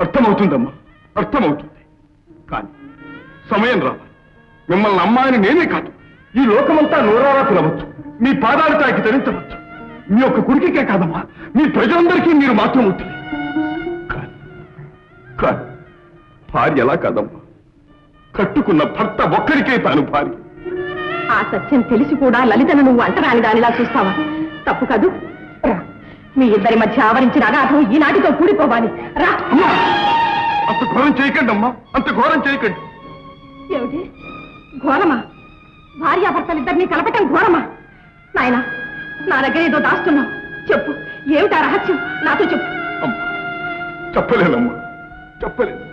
అర్థమవుతుందమ్మా, అర్థమవుతుంది. కానీ సమయం రావాలి. మిమ్మల్ని అమ్మాయిని నేనే కాదు, ఈ లోకమంతా నోరారా పిలవచ్చు, మీ పాదాలు తాకి ధరించవచ్చు. మీ యొక్క కొడుకుకే కాదమ్మా, మీ ప్రజలందరికీ మీరు మాత్రం ఉంటుంది. కానీ భార్య ఎలా కాదమ్మా, కట్టుకున్న భర్త ఒక్కరికే తాను భార్య. ఆ సత్యం తెలిసి కూడా లలితను నువ్వు అంటరాని దానిలా చూస్తావా? తప్పు కాదు. రా, మీ ఇద్దరి మధ్య ఆవరించిన అగాధం ఈనాటితో కూడిపోవాలి. రా. అంత ఘోరం చేయకండి అమ్మా, అంత ఘోరం చేయకండి. ఏమిటి ఘోరమా? భార్యాభర్తలిద్దరినీ కలపటం ఘోరమా? నాయనా, నా దగ్గర ఏదో దాస్తున్నావు. చెప్పు, ఏమిటా రహస్యం? నాతో చెప్పు. అమ్మా, చెప్పలేనమ్మా, చెప్పలేదు.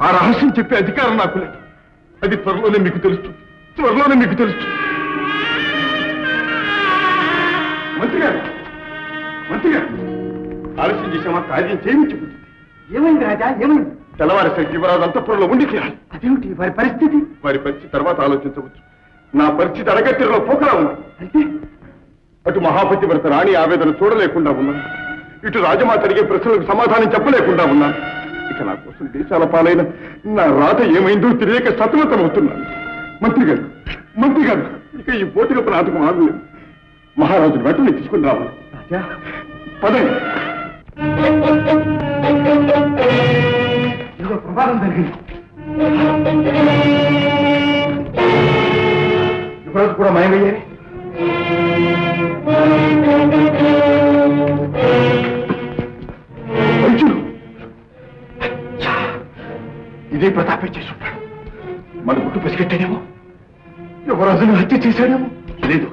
ఆ రహస్యం చెప్పే అధికారం నాకు లేదు. అది త్వరలోనే మీకు తెలుస్తుంది, త్వరలోనే మీకు తెలుస్తుంది. మంత్రి గారు, మంత్రి గారు, ఆలస్యం చేసామా? కార్యం చేయించుకుంటుంది. ఏమైంది రాజా, ఏమైంది? తెల్లవారి యువరాజు అంతఃపురంలో ఉండి తీరాలి. అదేమిటి వారి పరిస్థితి? వారి పరిస్థితి తర్వాత ఆలోచించవచ్చు. నా పరిస్థితి అడగట్టిలో పోకలా ఉంది. అయితే అటు మహాపతివ్రత రాణి ఆవేదన చూడలేకుండా ఉన్నాను, ఇటు రాజమాత అడిగే ప్రశ్నలకు సమాధానం చెప్పలేకుండా ఉన్నాను. ఇక నా కోసం దేశాల పాలైన నా రాత ఏమైందో తెలియక సతమతమవుతున్నాను. మంత్రి గారు, మంత్రి గారు, ఇక ఈ పోటీలకు నాటకం ఆగలేదు. మహారాజుని వెంటనే తీసుకుని రావాలి. రాజా, పదండి. ఏదో ప్రమాదం జరిగింది. యువరాజు కూడా మాయమయ్యారు. వైద్యుడు ఇదే ప్రతాపే చేసుంటాడు. మన గుట్టు పసిగట్టాడేమో, యువరాజును హత్య చేశాడేమో. లేదు,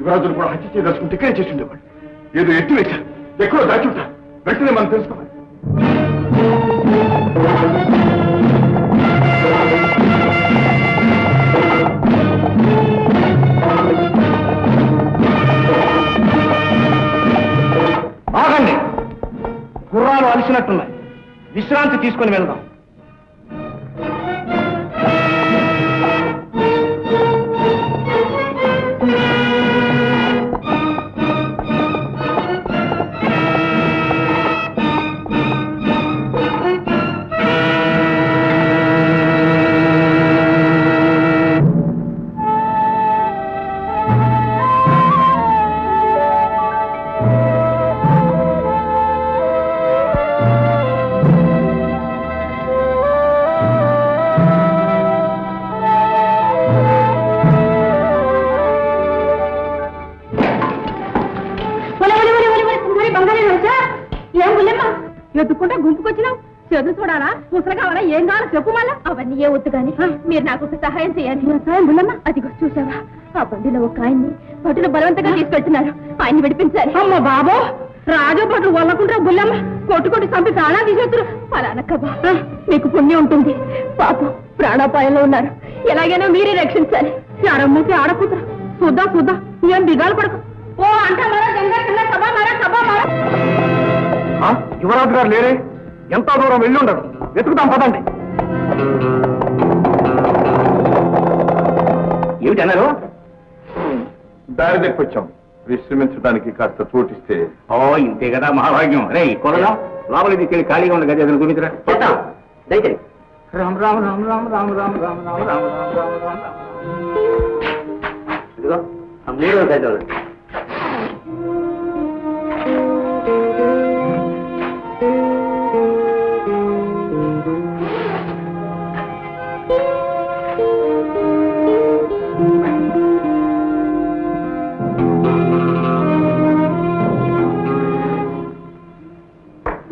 యువరాజును కూడా హత్య చేయదలుచుకుంటే ఇక్కడే చేసి ఉండేవాడు. ఏదో ఎత్తి వేశారు, ఎక్కడో దాచి ఉంటారు. వెంటనే మనం తెలుసుకోవాలి. ఆగండి, గుర్రాలు అలిసినట్టున్నాయి. విశ్రాంతి తీసుకొని వెళ్దాం. ఎత్తుకుంటే గుంపుకొచ్చినావు. చదువు చూడాలా, ముసలు కావాలా, ఏం కావాలో చెప్పు. మళ్ళా అవన్నీ ఏ వద్దు కానీ మీరు నాకు ఒక సహాయం చేయాలి. సహాయం బుల్లమ్మ, అదిగో చూసావా, ఆ బండిలో ఒక ఆయన్ని పట్టును బలవంతంగా తీసుకెళ్తున్నారు. ఆయన్ని విడిపించాలి. అమ్మ బాబో, రాజు పట్టు వల్లకుంటారా బుల్లమ్మ? కొట్టు చంపి ప్రాణాలు తీసేస్తారు. అలానక్కబా, మీకు పుణ్యం ఉంటుంది. పాపం ప్రాణాపాయంలో ఉన్నారు. ఎలాగైనా మీరే రక్షించాలి. ఆడమ్మకి ఆడకూతురు. చూద్దాం చూద్దాం, ఏం దిగాలు పడకు. ఓ అంటా మారా, గంగా కింద సభా మారా, సభా మారా. యువరాజు గారు లేరే? ఎంతో దూరం వెళ్ళి ఉండరు. వెతుకుతాం, పదండి. ఏమిటన్నారు? దారి దగ్గొచ్చాం. విశ్రమించడానికి కాస్త చోటిస్తే. ఓ ఇంతే కదా మహాభాగ్యం. రే కొలగా లోపలి తీసుకెళ్ళి ఖాళీగా ఉన్న గది అతను గురించరా. దయచేసి. రామ్ రామ్ రామ్ రామ్ రామ్ రామ్ రామ్ రామ్ రామ్ రామ్ రామ్ రామ్ రామ్. ఇదిగో ఆ 3వ గది.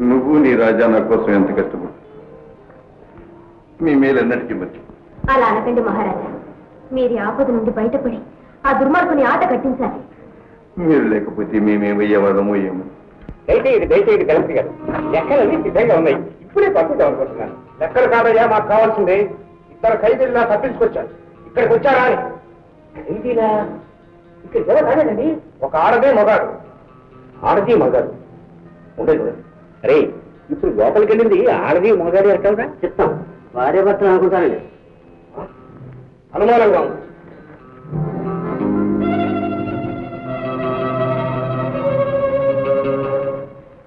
నువ్వు నీ రాజా నా కోసం ఎంత కష్టపడు. మీ మేలన్నటికీ మంచి. అలా అనకండి మహారాజా, మీరు ఆపద నుండి బయటపడి ఆ దుర్మార్గుని ఆట కట్టించాలి. మీరు లేకపోతే మేమేమయ్యేవాళ్ళమో ఏమో. దయచేది కలెక్టర్ గారు, లెక్కలన్నీ సిద్ధంగా ఉన్నాయి. ఇప్పుడే పంపిద్దాం అనుకుంటున్నాను. లెక్కలు కాదయ్యా మాకు కావాల్సిందే. 2 ఖైదీలా తప్పించుకొచ్చాను. ఇక్కడికి వచ్చారా అని. ఖైదీలా? ఇక్కడ ఎవరు రాలేదండి. ఒక ఆడదే మగాడు. ఆడది మగాడు ఉండదు. అరే ఇప్పుడు లోపలికి వెళ్ళింది ఆడది మగాడు ఎక్కడా చెప్తాం. భార్య భర్తలు అనుకుంటానండి. అనుమానంగా ఉంది.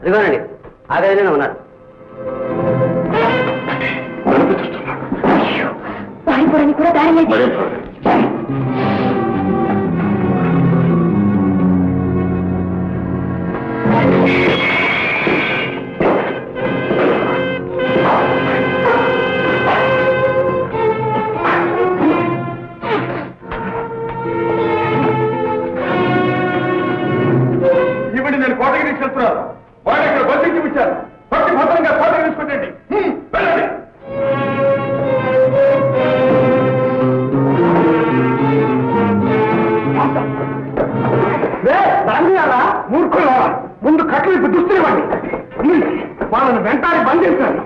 అదిగోనండి అదేనే ఉన్నాడు. పారిపోవడానికి కూడా దారి లేదు. మరేం పర్వాలేదు. ఇవ్వండి, నేను కోటకి తీసుకెళ్తున్నాను. వాడు ఇక్కడ బంధించి వచ్చారు. పట్టి భద్రంగా కోటకి తీసుకుంటండి. వెళ్ళండి. మూర్ఖులారా, ముందు కట్లు ఇప్పుడు దుస్తులేవండి. వాళ్ళని వెంటాడి బంధించాను.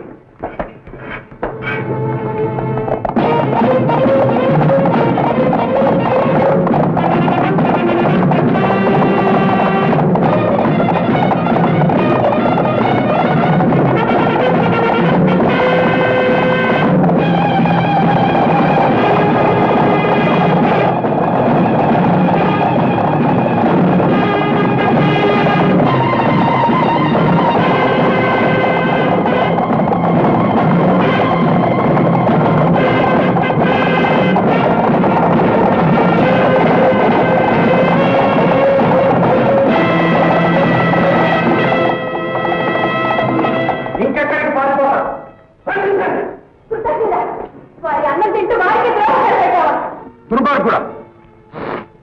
ఇంకెక్కడికి పారిపోతారు? వారి అన్నం తింటూ వారికి ద్రోహం పెట్టావా? దుర్మార్గుడా,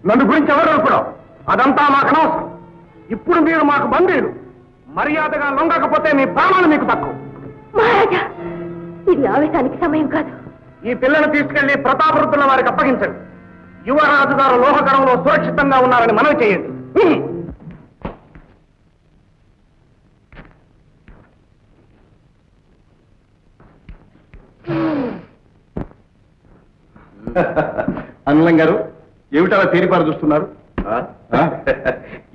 నన్ను గురించి ఎవరు అనుకున్నావు? అదంతా మాకు అనవసరం. ఇప్పుడు మీరు మాకు బందీలు. మర్యాదగా లొంగకపోతే మీ ప్రాణాలు మీకు తక్కువ. మహారాజా, ఇది ఆవేశానికి సమయం కాదు. ఈ పిల్లను తీసుకెళ్లి ప్రతాపరుద్దుల వారికి అప్పగించండి. యువరాజు గారు లోహగడంలో సురక్షితంగా ఉన్నారని మనవి చేయండి. అనిలం గారు, ఏమిటలా తేరిపారు చూస్తున్నారు?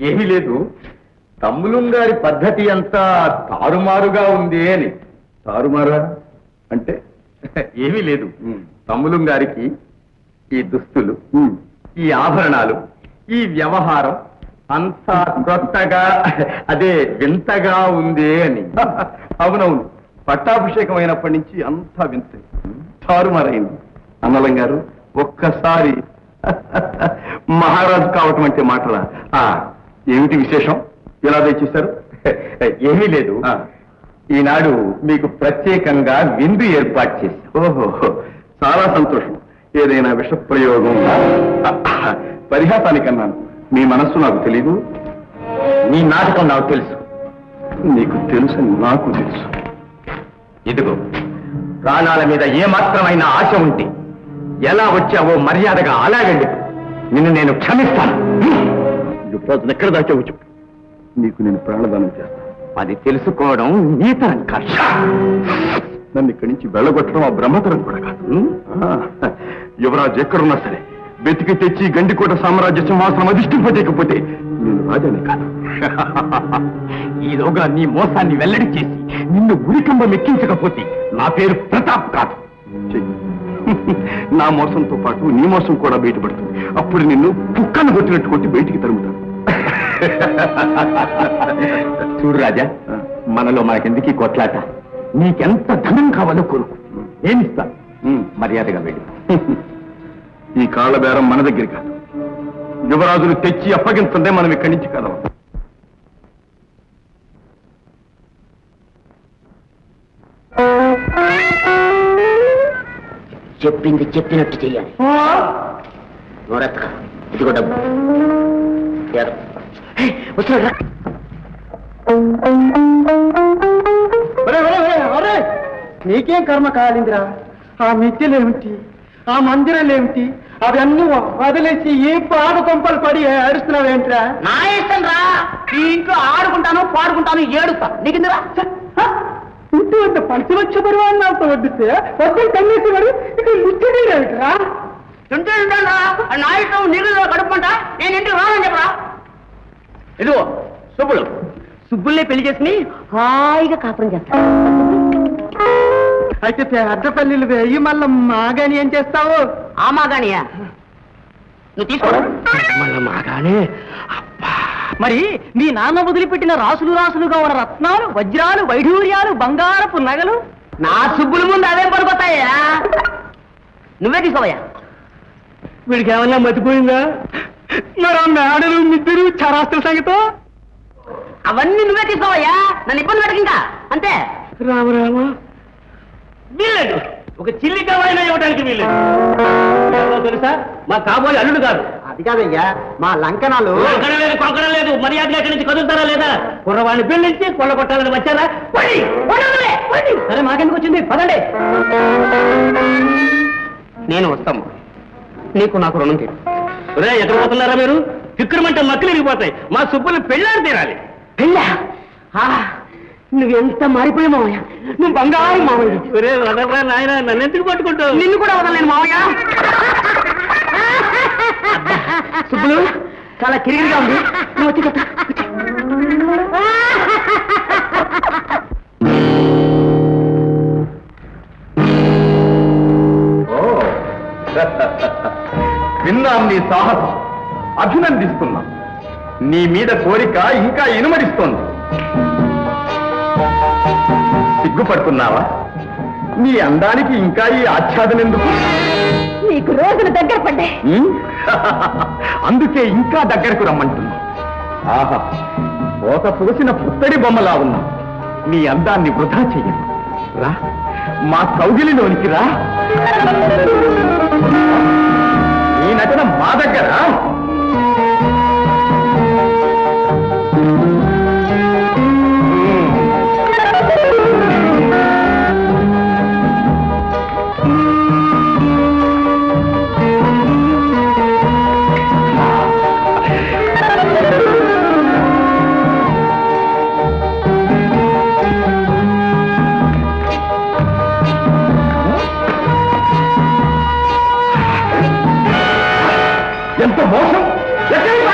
ఏమీ లేదు, తమ్ములం గారి పద్ధతి అంతా తారుమారుగా ఉంది అని. తారుమారా అంటే? ఏమీ లేదు, తమ్ములం గారికి ఈ దుస్తులు, ఈ ఆభరణాలు, ఈ వ్యవహారం అంతా కొత్తగా, అదే వింతగా ఉంది అని. అవునవును, పట్టాభిషేకం అయినప్పటి నుంచి అంతా వింతే, తారుమారైంది. అన్నలం గారు, ఒక్కసారి మహారాజు కావటం అంటే మాటలా? ఏమిటి విశేషం? ఎలా దయచేశారు? ఏమీ లేదు, ఈనాడు మీకు ప్రత్యేకంగా విందు ఏర్పాటు చేసి. ఓహో, చాలా సంతోషం. ఏదైనా విష ప్రయోగం? పరిహాసానికన్నాను. మీ మనస్సు నాకు తెలీదు. మీ నాటకం నాకు తెలుసు. నీకు తెలుసు, నాకు తెలుసు. ఇదిగో, ప్రాణాల మీద ఏమాత్రమైన ఆశ ఉంటే ఎలా వచ్చావో మర్యాదగా అలాగండి. నిన్ను నేను క్షమిస్తాను. యువరాజును ఎక్కడ దాచావు చెప్పు. నీకు నేను ప్రాణదానం చేస్తాను. అది తెలుసుకోవడం నీ తరం కాదు. నన్ను ఇక్కడి నుంచి వెళ్ళగొట్టడం ఆ బ్రహ్మతరం కూడా కాదు. యువరాజు ఎక్కడున్నా సరే వెతికి తెచ్చి గండికోట సామ్రాజ్య సింహాసనం అధిష్ఠింపజేయకపోతే నేను రాజానే కాదు. ఈలోగా నీ మోసాన్ని వెల్లడి చేసి నిన్ను ఉరికంబం ఎక్కించకపోతే నా పేరు ప్రతాప్ కాదు. చెయ్యి. నా మోసంతో పాటు నీ మోసం కూడా బయటపడుతుంది. అప్పుడు నిన్ను కుక్కను కొట్టినట్టు కొట్టి బయటికి తరుముతాను. చూడు రాజా, మనలో మనకెందుకీ కొట్లాట. నీకెంత ధనం కావాలో కొనుక్కు, నేనిస్తాను. మర్యాదగా వెళ్ళి. ఈ కాళ్ళ బేరం మన దగ్గర కాదు. యువరాజులు తెచ్చి అప్పగించందే మనం ఇక్కడి నుంచి కదవం. చెప్పింది చెప్పినట్టు చెయ్యాలి. ఇదిగో డబ్బు. వస్తున్నాడు. నీకేం కర్మ కాలిందిరా? ఆ మిద్దెలేమిటి, ఆ మందిరాలేమిటి, అవన్నీ వదిలేసి ఈ పాడు కొంపలు పడి ఏడుస్తున్నావేంట్రా? నా ఇష్టం రా. ఈ ఇంట్లో ఆడుకుంటాను, పాడుకుంటాను, ఏడుస్తా. నీకిందిరా? ఇంటి వద్ద పంచవచ్చ పరిమాణాలతో వడ్డిస్తే వద్దని కన్నేసి మరి ఇక ముచ్చటేమిట్రా? తింటూ ఉంటాను. నా ఇష్టం, నీళ్ళు గడుపుకుంటా. నేను ఇంటికి రానని చెప్పరా? ఇదిగో సుబ్బులు, సుబ్బుల్నే పెళ్లి చేసుకుని హాయిగా కాపురం చేస్తా. అయితే పెద్దపల్లిలు వేయి మళ్ళీ మాగాని ఏం చేస్తావు? ఆ మాగానియా? నువ్వు తీసుకో. మళ్ళా మాగానే అబ్బా మరి మీ నాన్న వదిలిపెట్టిన రాసులు రాసులుగా ఉన్న రత్నాలు, వజ్రాలు, వైఢూర్యాలు, బంగారపు నగలు నా సుబ్బుల ముందు అదేం పడిపోతాయా? నువ్వే తీసుకోవయ్యా. వీడికి ఏమన్నా మర్చిపోయిందా? మరి ఆ మేడలు, మిద్దరు, చరాస్తుల సంగతో అవన్నీ నువ్వే తీసుకోవయ్యా, నన్ను ఇబ్బంది పెట్టక ఇంకా అంతే. రామరామ వీల్లేదు, ఒక చిల్లి కావాలైనా ఇవ్వడానికి వీల్లేదు. ఎవరో తెలుసా? మా కాబోయే అల్లుడు గారు. అది కాదయ్యా, మా లంకనాలు కొంకణం లేదు, కొంకణం లేదు. మర్యాదగా ఎక్కడి నుంచి కదులుతారా లేదా? కుర్రవాడిని పెళ్లించి కొల్ల కొట్టాలని వచ్చారా? పోయి, పోనవలే, పోయి. సరే మాకెందుకు వచ్చింది, పదండి. నేను వస్తాము, నీకు నాకు రుణం తీరు. ఒరే, ఎక్కడ పోతున్నారా మీరు? చిక్కురుమంటే మక్కలు ఇరిగిపోతాయి. మా సుబ్బులు పెళ్ళారు తీరాలి. పెళ్ళా? నువ్వెంత మారిపోయా మావయ్య, నువ్వు బంగారు మావయ్య. ఒరే వదలరా నాయన, నన్ను ఎందుకు పట్టుకుంటావు? నిన్ను కూడా వదలలేను మావయ్య. సుబ్బులు చాలా కిరిగిరిగా ఉంది, నువ్వు వచ్చి చెప్తా. విన్నాం నీ సాహసం, అభినందిస్తున్నా. నీ మీద కోరిక ఇంకా ఇనుమడిస్తోంది. సిగ్గుపడుతున్నావా? నీ అందానికి ఇంకా ఈ ఆచ్ఛాదన ఎందుకు? నీకు రోజులు దగ్గర పడ్డాయి. అందుకే ఇంకా దగ్గరకు రమ్మంటున్నా. ఆహా, పోత పోసిన పుత్తడి బొమ్మలా ఉన్నా. నీ అందాన్ని వృధా చెయ్యను. రా, మా కౌగిలిలోనికి రా. ఈ నటన మా దగ్గర. ఎంత మోసం! ఎక్కడికి